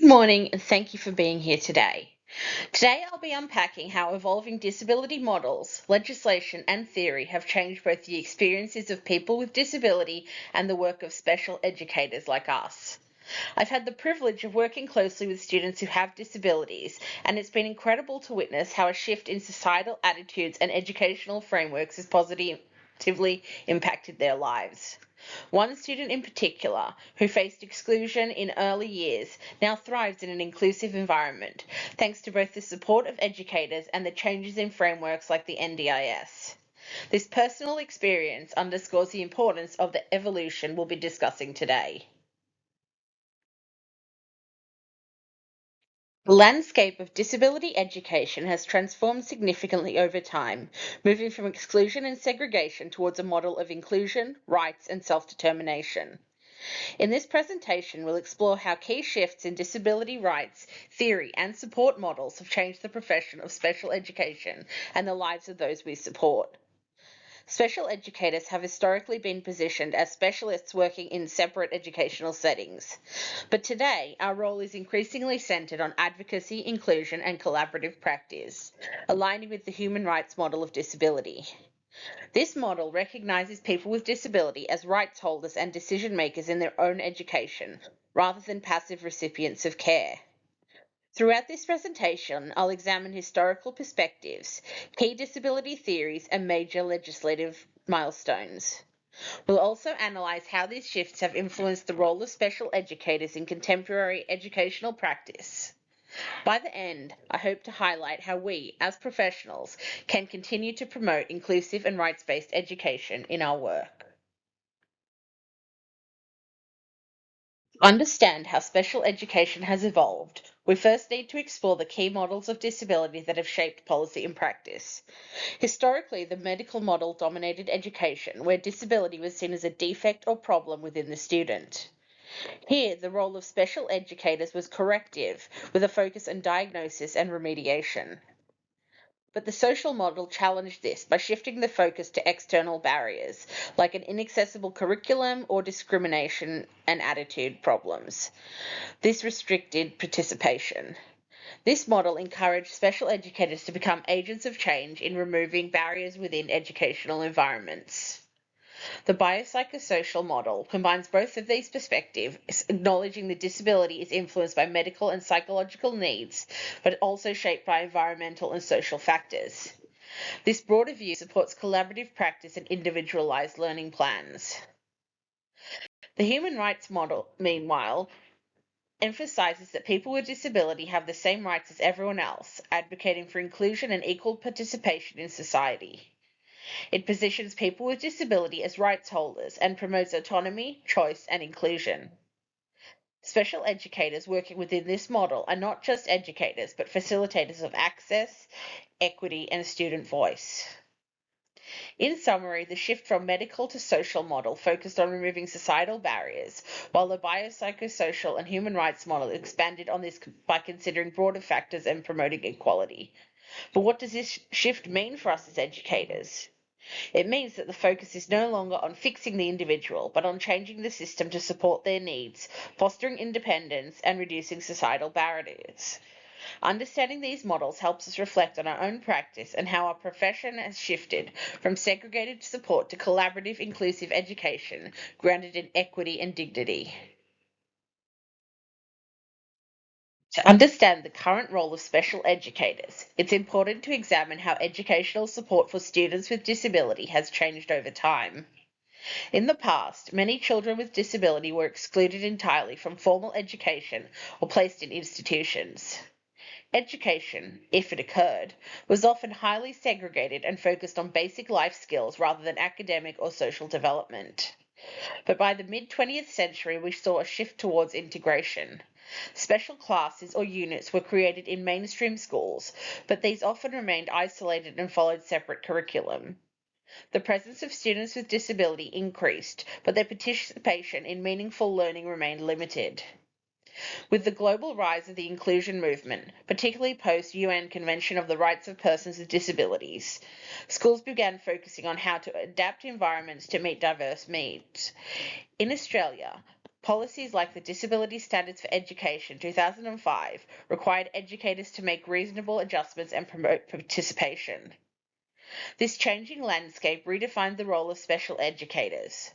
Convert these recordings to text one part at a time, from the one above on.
Good morning, and thank you for being here today. Today, I'll be unpacking how evolving disability models, legislation, and theory have changed both the experiences of people with disability and the work of special educators like us. I've had the privilege of working closely with students who have disabilities, and it's been incredible to witness how a shift in societal attitudes and educational frameworks has positively impacted their lives. One student in particular, who faced exclusion in early years, now thrives in an inclusive environment, thanks to both the support of educators and the changes in frameworks like the NDIS. This personal experience underscores the importance of the evolution we'll be discussing today. The landscape of disability education has transformed significantly over time, moving from exclusion and segregation towards a model of inclusion, rights, and self determination. In this presentation, we'll explore how key shifts in disability rights, theory, and support models have changed the profession of special education and the lives of those we support. Special educators have historically been positioned as specialists working in separate educational settings. But today, our role is increasingly centered on advocacy, inclusion, and collaborative practice, aligning with the human rights model of disability. This model recognizes people with disability as rights holders and decision makers in their own education, rather than passive recipients of care. Throughout this presentation, I'll examine historical perspectives, key disability theories, and major legislative milestones. We'll also analyse how these shifts have influenced the role of special educators in contemporary educational practice. By the end, I hope to highlight how we, as professionals, can continue to promote inclusive and rights-based education in our work. To understand how special education has evolved, we first need to explore the key models of disability that have shaped policy and practice. Historically, the medical model dominated education, where disability was seen as a defect or problem within the student. Here, the role of special educators was corrective, with a focus on diagnosis and remediation. But the social model challenged this by shifting the focus to external barriers, like an inaccessible curriculum or discrimination and attitude problems. This restricted participation. This model encouraged special educators to become agents of change in removing barriers within educational environments. The biopsychosocial model combines both of these perspectives, acknowledging that disability is influenced by medical and psychological needs, but also shaped by environmental and social factors. This broader view supports collaborative practice and individualized learning plans. The human rights model, meanwhile, emphasizes that people with disability have the same rights as everyone else, advocating for inclusion and equal participation in society. It positions people with disability as rights holders and promotes autonomy, choice, and inclusion. Special educators working within this model are not just educators, but facilitators of access, equity, and student voice. In summary, the shift from medical to social model focused on removing societal barriers, while the biopsychosocial and human rights model expanded on this by considering broader factors and promoting equality. But what does this shift mean for us as educators? It means that the focus is no longer on fixing the individual, but on changing the system to support their needs, fostering independence, and reducing societal barriers. Understanding these models helps us reflect on our own practice and how our profession has shifted from segregated support to collaborative, inclusive education grounded in equity and dignity. To understand the current role of special educators, it's important to examine how educational support for students with disability has changed over time. In the past, many children with disability were excluded entirely from formal education or placed in institutions. Education, if it occurred, was often highly segregated and focused on basic life skills rather than academic or social development. But by the mid 20th century, we saw a shift towards integration. Special classes or units were created in mainstream schools, but these often remained isolated and followed separate curriculum. The presence of students with disability increased, but their participation in meaningful learning remained limited. With the global rise of the inclusion movement, particularly post UN Convention of the Rights of Persons with Disabilities, schools began focusing on how to adapt environments to meet diverse needs. In Australia, Policies like the Disability Standards for Education 2005 required educators to make reasonable adjustments and promote participation. This changing landscape redefined the role of special educators.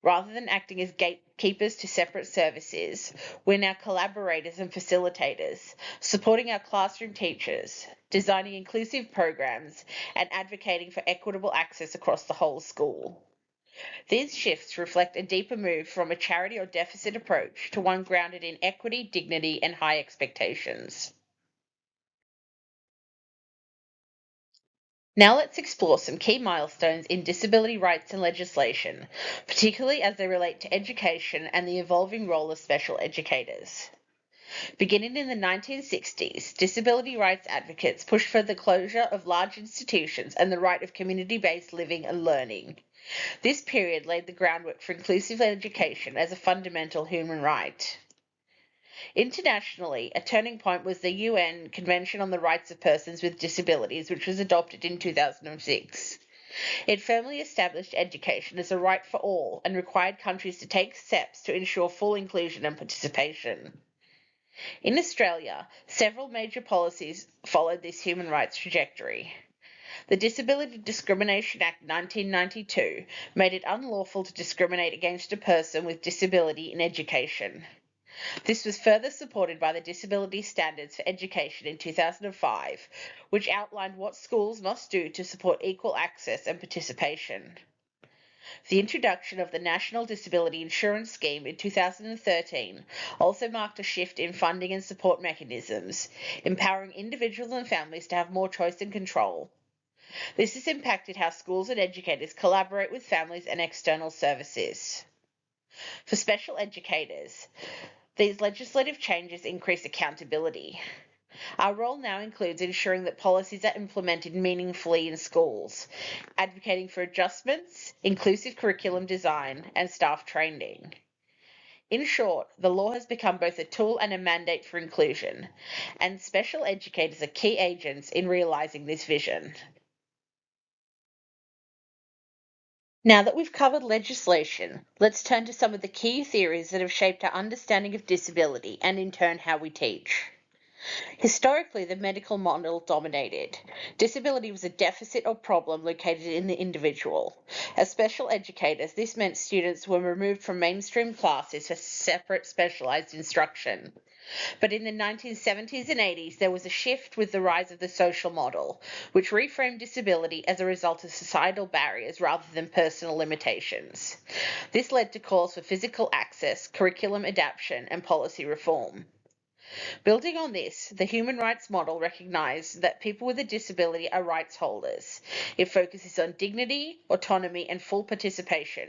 Rather than acting as gatekeepers to separate services, we're now collaborators and facilitators, supporting our classroom teachers, designing inclusive programs, and advocating for equitable access across the whole school. These shifts reflect a deeper move from a charity or deficit approach to one grounded in equity, dignity, and high expectations. Now let's explore some key milestones in disability rights and legislation, particularly as they relate to education and the evolving role of special educators. Beginning in the 1960s, disability rights advocates pushed for the closure of large institutions and the right of community-based living and learning. This period laid the groundwork for inclusive education as a fundamental human right. Internationally, a turning point was the UN Convention on the Rights of Persons with Disabilities, which was adopted in 2006. It firmly established education as a right for all and required countries to take steps to ensure full inclusion and participation. In Australia, several major policies followed this human rights trajectory. The Disability Discrimination Act 1992 made it unlawful to discriminate against a person with disability in education. This was further supported by the Disability Standards for Education in 2005, which outlined what schools must do to support equal access and participation. The introduction of the National Disability Insurance Scheme in 2013 also marked a shift in funding and support mechanisms, empowering individuals and families to have more choice and control. This has impacted how schools and educators collaborate with families and external services. For special educators, these legislative changes increase accountability. Our role now includes ensuring that policies are implemented meaningfully in schools, advocating for adjustments, inclusive curriculum design, and staff training. In short, the law has become both a tool and a mandate for inclusion, and special educators are key agents in realising this vision. Now that we've covered legislation, let's turn to some of the key theories that have shaped our understanding of disability and in turn how we teach. Historically, the medical model dominated. Disability was a deficit or problem located in the individual. As special educators, this meant students were removed from mainstream classes for separate specialised instruction. But in the 1970s and 80s, there was a shift with the rise of the social model, which reframed disability as a result of societal barriers rather than personal limitations. This led to calls for physical access, curriculum adaptation, and policy reform. Building on this, the human rights model recognized that people with a disability are rights holders. It focuses on dignity, autonomy, and full participation.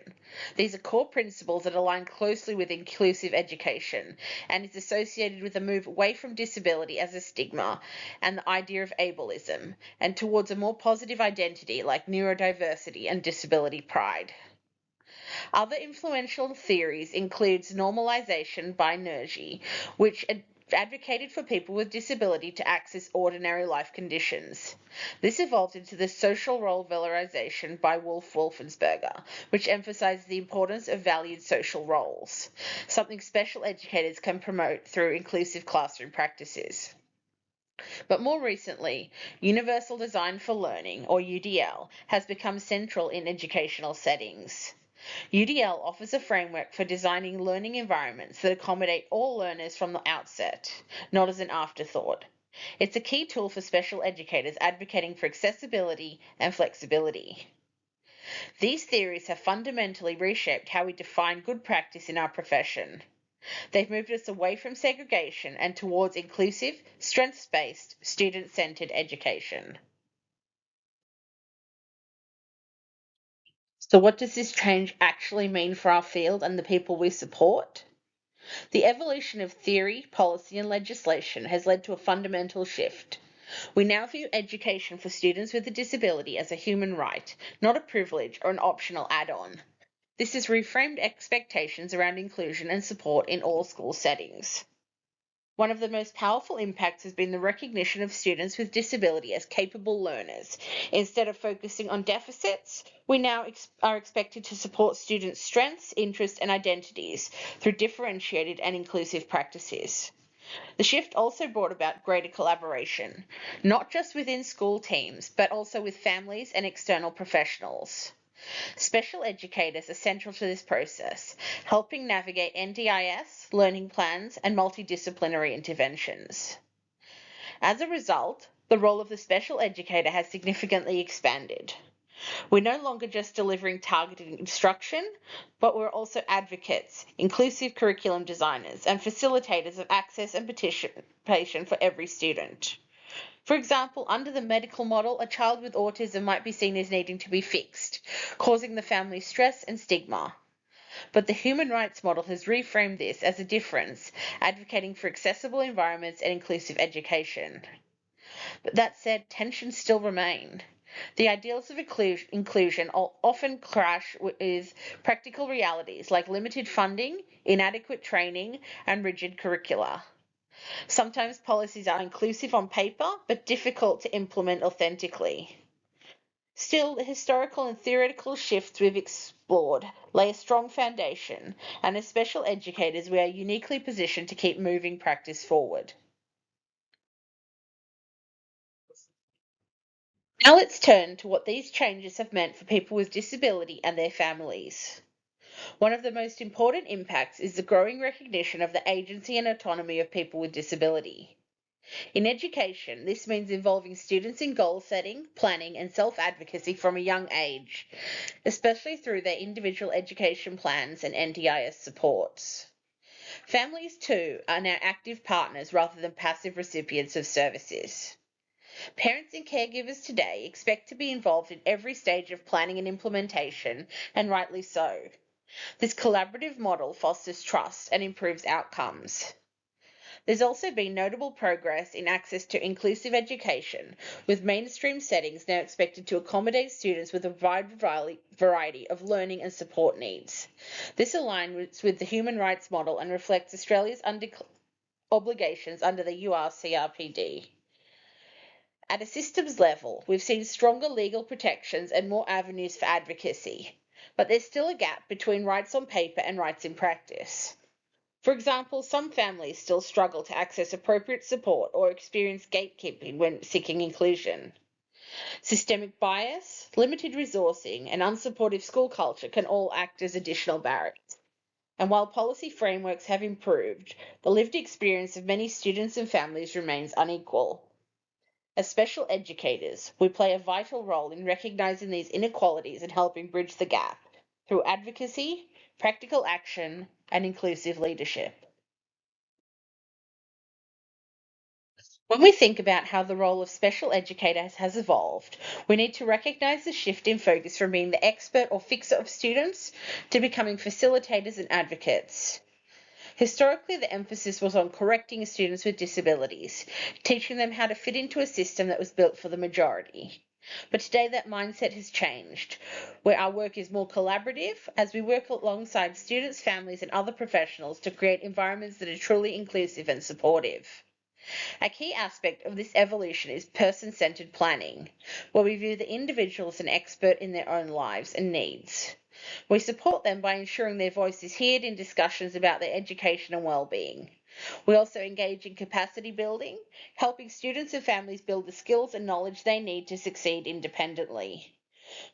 These are core principles that align closely with inclusive education and is associated with a move away from disability as a stigma and the idea of ableism, and towards a more positive identity like neurodiversity and disability pride. Other influential theories includes normalization by Nergi, which advocated for people with disability to access ordinary life conditions. This evolved into the social role valorization by Wolfensberger, which emphasizes the importance of valued social roles, something special educators can promote through inclusive classroom practices. But more recently, Universal Design for Learning, or UDL, has become central in educational settings. UDL offers a framework for designing learning environments that accommodate all learners from the outset, not as an afterthought. It's a key tool for special educators advocating for accessibility and flexibility. These theories have fundamentally reshaped how we define good practice in our profession. They've moved us away from segregation and towards inclusive, strengths-based, student-centered education. So what does this change actually mean for our field and the people we support? The evolution of theory, policy, and legislation has led to a fundamental shift. We now view education for students with a disability as a human right, not a privilege or an optional add-on. This has reframed expectations around inclusion and support in all school settings. One of the most powerful impacts has been the recognition of students with disability as capable learners. Instead of focusing on deficits, we now are expected to support students' strengths, interests, and identities through differentiated and inclusive practices. The shift also brought about greater collaboration, not just within school teams, but also with families and external professionals. Special educators are central to this process, helping navigate NDIS, learning plans, and multidisciplinary interventions. As a result, the role of the special educator has significantly expanded. We're no longer just delivering targeted instruction, but we're also advocates, inclusive curriculum designers, and facilitators of access and participation for every student. For example, under the medical model, a child with autism might be seen as needing to be fixed, causing the family stress and stigma. But the human rights model has reframed this as a difference, advocating for accessible environments and inclusive education. But that said, tensions still remain. The ideals of inclusion often clash with practical realities like limited funding, inadequate training, and rigid curricula. Sometimes policies are inclusive on paper, but difficult to implement authentically. Still, the historical and theoretical shifts we've explored lay a strong foundation, and as special educators, we are uniquely positioned to keep moving practice forward. Now let's turn to what these changes have meant for people with disability and their families. One of the most important impacts is the growing recognition of the agency and autonomy of people with disability. In education, this means involving students in goal setting, planning, and self advocacy from a young age, especially through their individual education plans and NDIS supports. Families, too, are now active partners rather than passive recipients of services. Parents and caregivers today expect to be involved in every stage of planning and implementation, and rightly so. This collaborative model fosters trust and improves outcomes. There's also been notable progress in access to inclusive education, with mainstream settings now expected to accommodate students with a wide variety of learning and support needs. This aligns with the human rights model and reflects Australia's obligations under the URCRPD. At a systems level, we've seen stronger legal protections and more avenues for advocacy, but there's still a gap between rights on paper and rights in practice. For example, some families still struggle to access appropriate support or experience gatekeeping when seeking inclusion. Systemic bias, limited resourcing, and unsupportive school culture can all act as additional barriers. And while policy frameworks have improved, the lived experience of many students and families remains unequal. As special educators, we play a vital role in recognising these inequalities and helping bridge the gap through advocacy, practical action, and inclusive leadership. When we think about how the role of special educators has evolved, we need to recognise the shift in focus from being the expert or fixer of students to becoming facilitators and advocates. Historically, the emphasis was on correcting students with disabilities, teaching them how to fit into a system that was built for the majority. But today that mindset has changed, where our work is more collaborative as we work alongside students, families, and other professionals to create environments that are truly inclusive and supportive. A key aspect of this evolution is person-centered planning, where we view the individual as an expert in their own lives and needs. We support them by ensuring their voice is heard in discussions about their education and well-being. We also engage in capacity building, helping students and families build the skills and knowledge they need to succeed independently.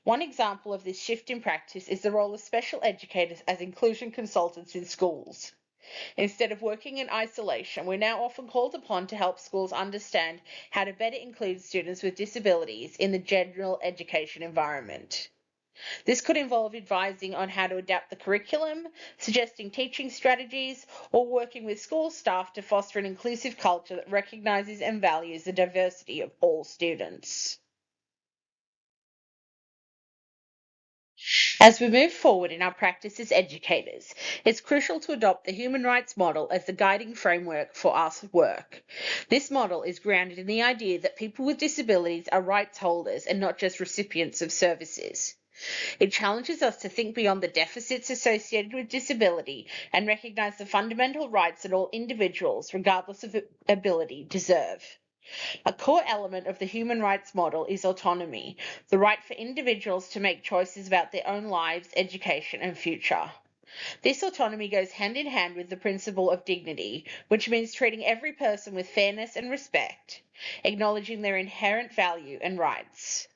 One example of this shift in practice is the role of special educators as inclusion consultants in schools. Instead of working in isolation, we're now often called upon to help schools understand how to better include students with disabilities in the general education environment. This could involve advising on how to adapt the curriculum, suggesting teaching strategies, or working with school staff to foster an inclusive culture that recognises and values the diversity of all students. As we move forward in our practice as educators, it's crucial to adopt the human rights model as the guiding framework for our work. This model is grounded in the idea that people with disabilities are rights holders and not just recipients of services. It challenges us to think beyond the deficits associated with disability and recognize the fundamental rights that all individuals, regardless of ability, deserve. A core element of the human rights model is autonomy, the right for individuals to make choices about their own lives, education, and future. This autonomy goes hand in hand with the principle of dignity, which means treating every person with fairness and respect, acknowledging their inherent value and rights.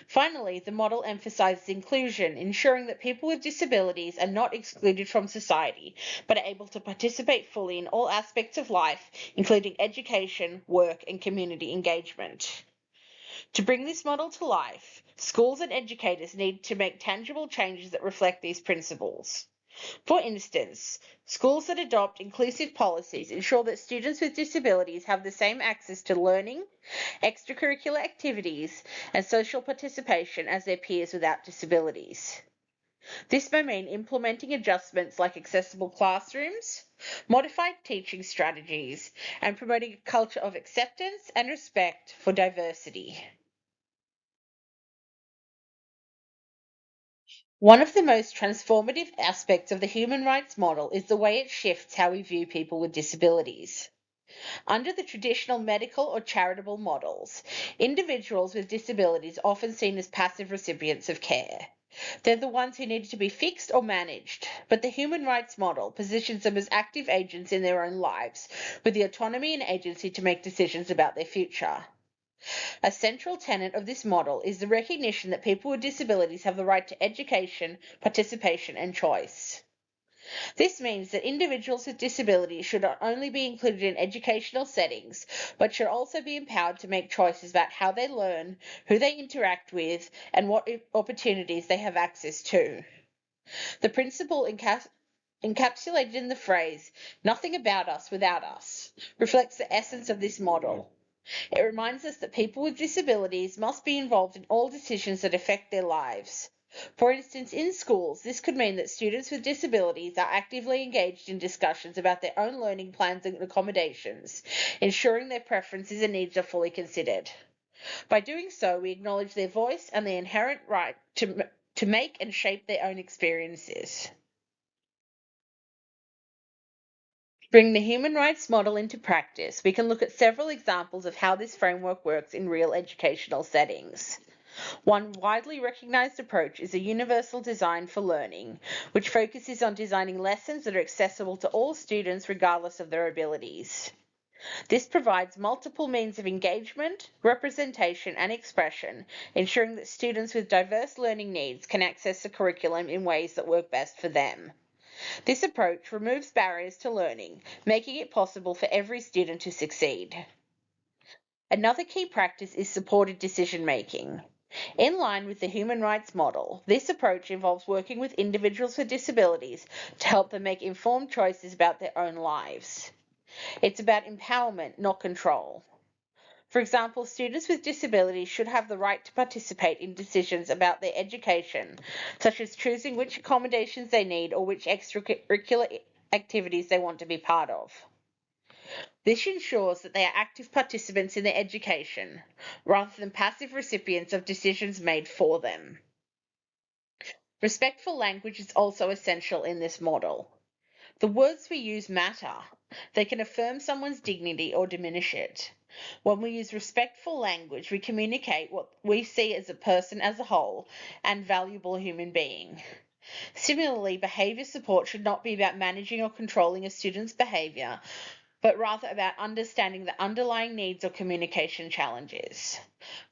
Finally, the model emphasizes inclusion, ensuring that people with disabilities are not excluded from society, but are able to participate fully in all aspects of life, including education, work, and community engagement. To bring this model to life, schools and educators need to make tangible changes that reflect these principles. For instance, schools that adopt inclusive policies ensure that students with disabilities have the same access to learning, extracurricular activities, and social participation as their peers without disabilities. This may mean implementing adjustments like accessible classrooms, modified teaching strategies, and promoting a culture of acceptance and respect for diversity. One of the most transformative aspects of the human rights model is the way it shifts how we view people with disabilities. Under the traditional medical or charitable models, individuals with disabilities are often seen as passive recipients of care. They're the ones who need to be fixed or managed, but the human rights model positions them as active agents in their own lives, with the autonomy and agency to make decisions about their future. A central tenet of this model is the recognition that people with disabilities have the right to education, participation, and choice. This means that individuals with disabilities should not only be included in educational settings, but should also be empowered to make choices about how they learn, who they interact with, and what opportunities they have access to. The principle encapsulated in the phrase, nothing about us without us, reflects the essence of this model. It reminds us that people with disabilities must be involved in all decisions that affect their lives. For instance, in schools, this could mean that students with disabilities are actively engaged in discussions about their own learning plans and accommodations, ensuring their preferences and needs are fully considered. By doing so, we acknowledge their voice and their inherent right to make and shape their own experiences. To bring the human rights model into practice, we can look at several examples of how this framework works in real educational settings. One widely recognized approach is a universal design for learning, which focuses on designing lessons that are accessible to all students regardless of their abilities. This provides multiple means of engagement, representation, and expression, ensuring that students with diverse learning needs can access the curriculum in ways that work best for them. This approach removes barriers to learning, making it possible for every student to succeed. Another key practice is supported decision making. In line with the human rights model, this approach involves working with individuals with disabilities to help them make informed choices about their own lives. It's about empowerment, not control. For example, students with disabilities should have the right to participate in decisions about their education, such as choosing which accommodations they need or which extracurricular activities they want to be part of. This ensures that they are active participants in their education, rather than passive recipients of decisions made for them. Respectful language is also essential in this model. The words we use matter. They can affirm someone's dignity or diminish it. When we use respectful language, we communicate what we see as a person as a whole and valuable human being. Similarly, behaviour support should not be about managing or controlling a student's behaviour, but rather about understanding the underlying needs or communication challenges.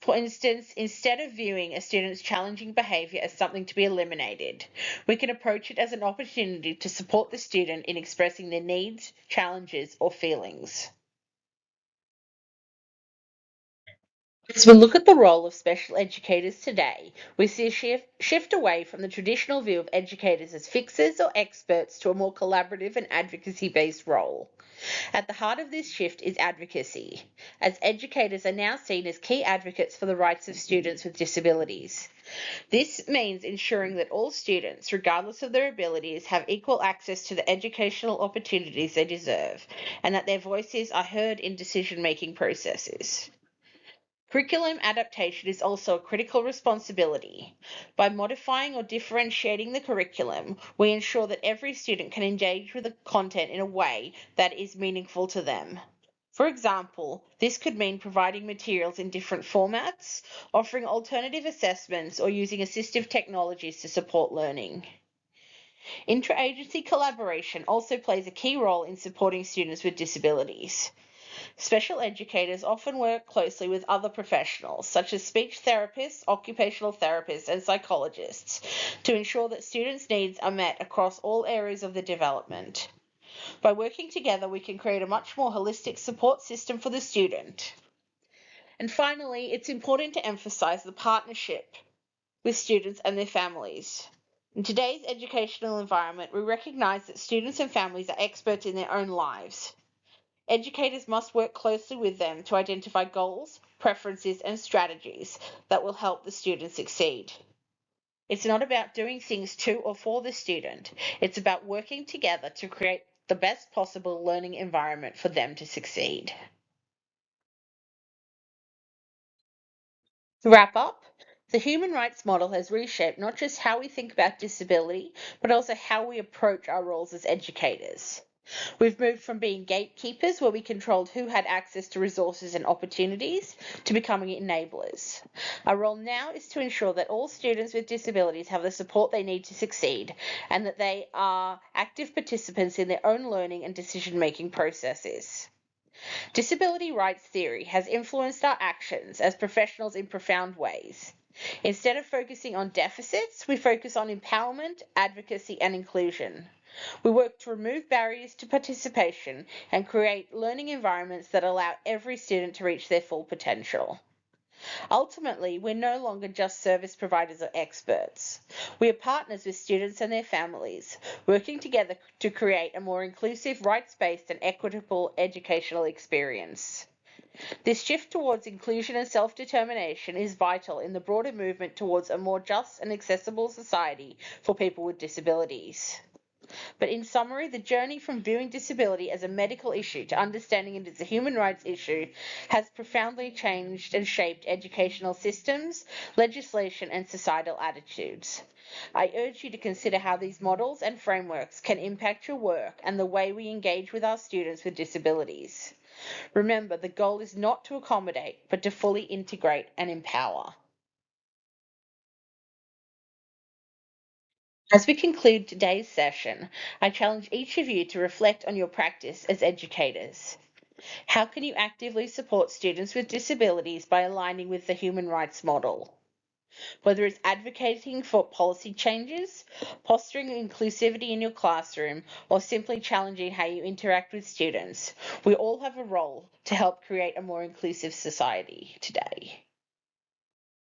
For instance, instead of viewing a student's challenging behaviour as something to be eliminated, we can approach it as an opportunity to support the student in expressing their needs, challenges, or feelings. As we look at the role of special educators today, we see a shift away from the traditional view of educators as fixers or experts to a more collaborative and advocacy based role. At the heart of this shift is advocacy, as educators are now seen as key advocates for the rights of students with disabilities. This means ensuring that all students, regardless of their abilities, have equal access to the educational opportunities they deserve, and that their voices are heard in decision making processes. Curriculum adaptation is also a critical responsibility. By modifying or differentiating the curriculum, we ensure that every student can engage with the content in a way that is meaningful to them. For example, this could mean providing materials in different formats, offering alternative assessments, or using assistive technologies to support learning. Interagency collaboration also plays a key role in supporting students with disabilities. Special educators often work closely with other professionals, such as speech therapists, occupational therapists, and psychologists, to ensure that students' needs are met across all areas of the development. By working together, we can create a much more holistic support system for the student. And finally, it's important to emphasize the partnership with students and their families. In today's educational environment, we recognize that students and families are experts in their own lives. Educators must work closely with them to identify goals, preferences, and strategies that will help the student succeed. It's not about doing things to or for the student, it's about working together to create the best possible learning environment for them to succeed. To wrap up, the human rights model has reshaped not just how we think about disability, but also how we approach our roles as educators. We've moved from being gatekeepers, where we controlled who had access to resources and opportunities, to becoming enablers. Our role now is to ensure that all students with disabilities have the support they need to succeed and that they are active participants in their own learning and decision making processes. Disability rights theory has influenced our actions as professionals in profound ways. Instead of focusing on deficits, we focus on empowerment, advocacy, and inclusion. We work to remove barriers to participation and create learning environments that allow every student to reach their full potential. Ultimately, we're no longer just service providers or experts. We are partners with students and their families, working together to create a more inclusive, rights-based and equitable educational experience. This shift towards inclusion and self-determination is vital in the broader movement towards a more just and accessible society for people with disabilities. But in summary, the journey from viewing disability as a medical issue to understanding it as a human rights issue has profoundly changed and shaped educational systems, legislation, and societal attitudes. I urge you to consider how these models and frameworks can impact your work and the way we engage with our students with disabilities. Remember, the goal is not to accommodate, but to fully integrate and empower. As we conclude today's session, I challenge each of you to reflect on your practice as educators. How can you actively support students with disabilities by aligning with the human rights model? Whether it's advocating for policy changes, fostering inclusivity in your classroom, or simply challenging how you interact with students, we all have a role to help create a more inclusive society today.